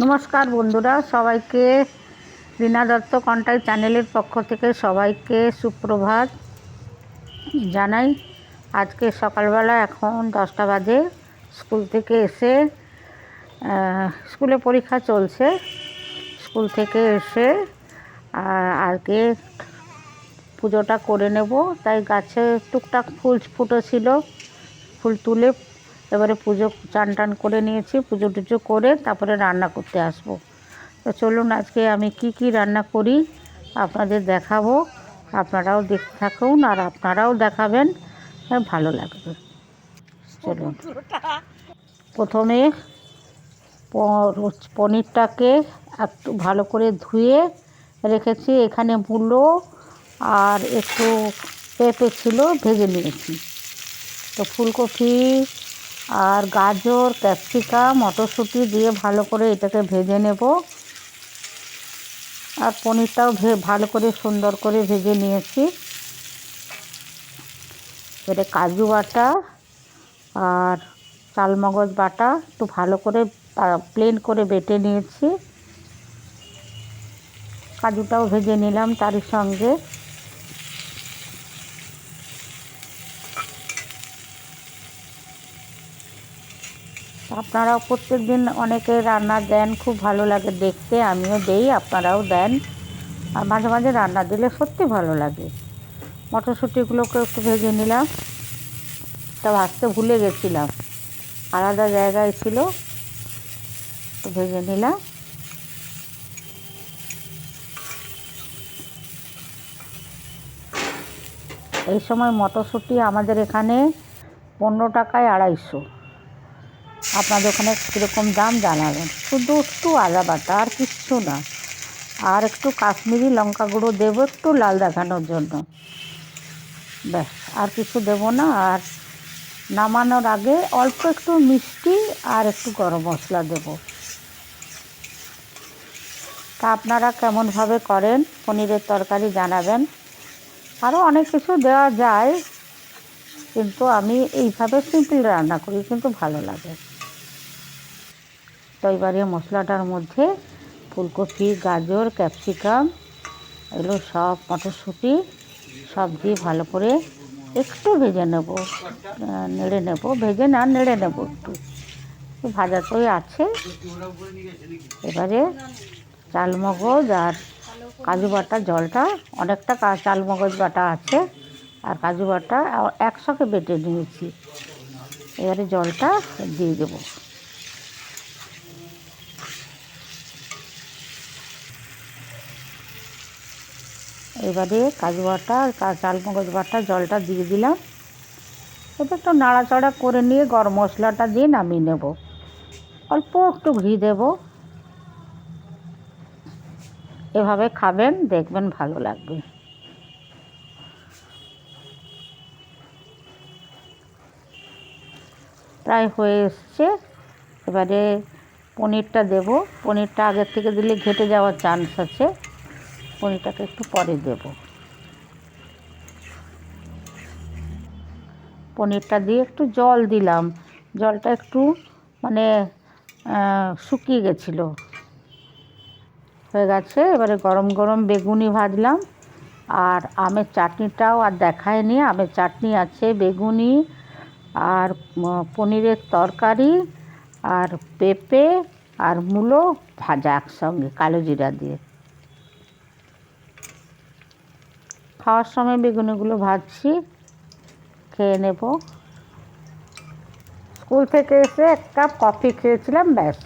নমস্কার বন্ধুরা, সবাইকে রীনা দত্ত কন্টাই চ্যানেলের পক্ষ থেকে সবাইকে সুপ্রভাত জানাই। আজকে সকালবেলা এখন 10টা বাজে। স্কুল থেকে এসে স্কুলে পরীক্ষা চলছে। স্কুল থেকে এসে আজকে পুজোটা করে নেব, তাই গাছে টুকটাক ফুল ফুটেছিল, ফুল তুলে এবারে পুজো চান টান করে নিয়েছি। পুজো টুজো করে তারপরে রান্না করতে আসবো। তো চলুন আজকে আমি কি রান্না করি আপনাদের দেখাবো। আপনারাও দেখতে থাকুন আর আপনারাও দেখাবেন, ভালো লাগবে। চলুন, প্রথমে পনিরটাকে একটু ভালো করে ধুয়ে রেখেছি। এখানে মূলো আর একটু পেঁপে ছিল, ভেজে নিয়েছি। তো ফুলকপি আর গাজর, ক্যাপসিকাম, মটরশুঁটি দিয়ে ভালো করে এটাকে ভেজে নেব। আর পনিরটাও ভালো করে সুন্দর করে ভেজে নিয়েছি। এবারে কাজু বাটা আর চালমগজ বাটা একটু ভালো করে প্লেন করে বেটে নিয়েছি। কাজুটাও ভেজে নিলাম তারই সঙ্গে। আপনারাও প্রত্যেক দিন অনেকে রান্না দেন, খুব ভালো লাগে দেখতে, আমিও দেই, আপনারাও দেন। আর মাঝে মাঝে রান্না দিলে সত্যি ভালো লাগে। মটরশুঁটিগুলোকে একটু ভেজে নিলাম, তা ভাজতে ভুলে গেছিলাম, আলাদা জায়গায় ছিল, তো ভেজে নিলাম। এই সময় মটরশুঁটি আমাদের এখানে 15 টাকায় 250। আপনাদের ওখানে কীরকম দাম জানাবেন। শুধু একটু আদা বাটা, আর কিচ্ছু না। আর একটু কাশ্মীরি লঙ্কা গুঁড়ো দেবো একটু লাল দেখানোর জন্য, ব্যাস, আর কিছু দেবো না। আর নামানোর আগে অল্প একটু মিষ্টি আর একটু গরম মশলা দেবো। তা আপনারা কেমনভাবে করেন পনিরের তরকারি জানাবেন। আরও অনেক কিছু দেওয়া যায়, কিন্তু আমি এইভাবে সিম্পল রান্না করি, কিন্তু ভালো লাগে। তো এবারে মশলাটার মধ্যে ফুলকপি, গাজর, ক্যাপসিকাম, এগুলো সব, মটরশুঁটি সব দিয়ে ভালো করে একটু ভেজে নেব, নেড়ে নেব, ভেজে না নেড়ে নেব একটু, ভাজা তো আছে। এবারে চালমগজ আর কাজু বাটা, জলটা অনেকটা চালমগজ বাটা আছে আর কাজু বাটা একসঙ্গে বেটে নিয়েছি। এবারে জলটা দিয়ে দেবো। এবারে কাজু বাটা আর চালমগজ বাটা জলটা দিয়ে দিলাম। এটা একটু নাড়াচাড়া করে নিয়ে গরম মশলাটা দিয়ে নামিয়ে নেব। অল্প একটু ঘি দেব। এভাবে খাবেন, দেখবেন ভালো লাগবে। প্রায় হয়ে এসছে। এবারে পনিরটা দেব। পনিরটা আগের থেকে দিলে ঘেটে যাওয়ার চান্স আছে, পনিরটাকে একটু পরে দেব। পনিরটা দিয়ে একটু জল দিলাম, জলটা একটু মানে শুকিয়ে গেছিলো, হয়ে গেছে। এবারে গরম গরম বেগুনি ভাজলাম। আর আমের চাটনিটাও আর দেখায়নি, আমের চাটনি আছে, বেগুনি আর পনিরের তরকারি আর পেঁপে আর মূলো ভাজা একসঙ্গে কালো জিরা দিয়ে। খাওয়ার সময় বেগুনিগুলো ভাজছি, খেয়ে নেব। স্কুল থেকে এসে 1 কাপ কফি খেয়েছিলাম, ব্যাস।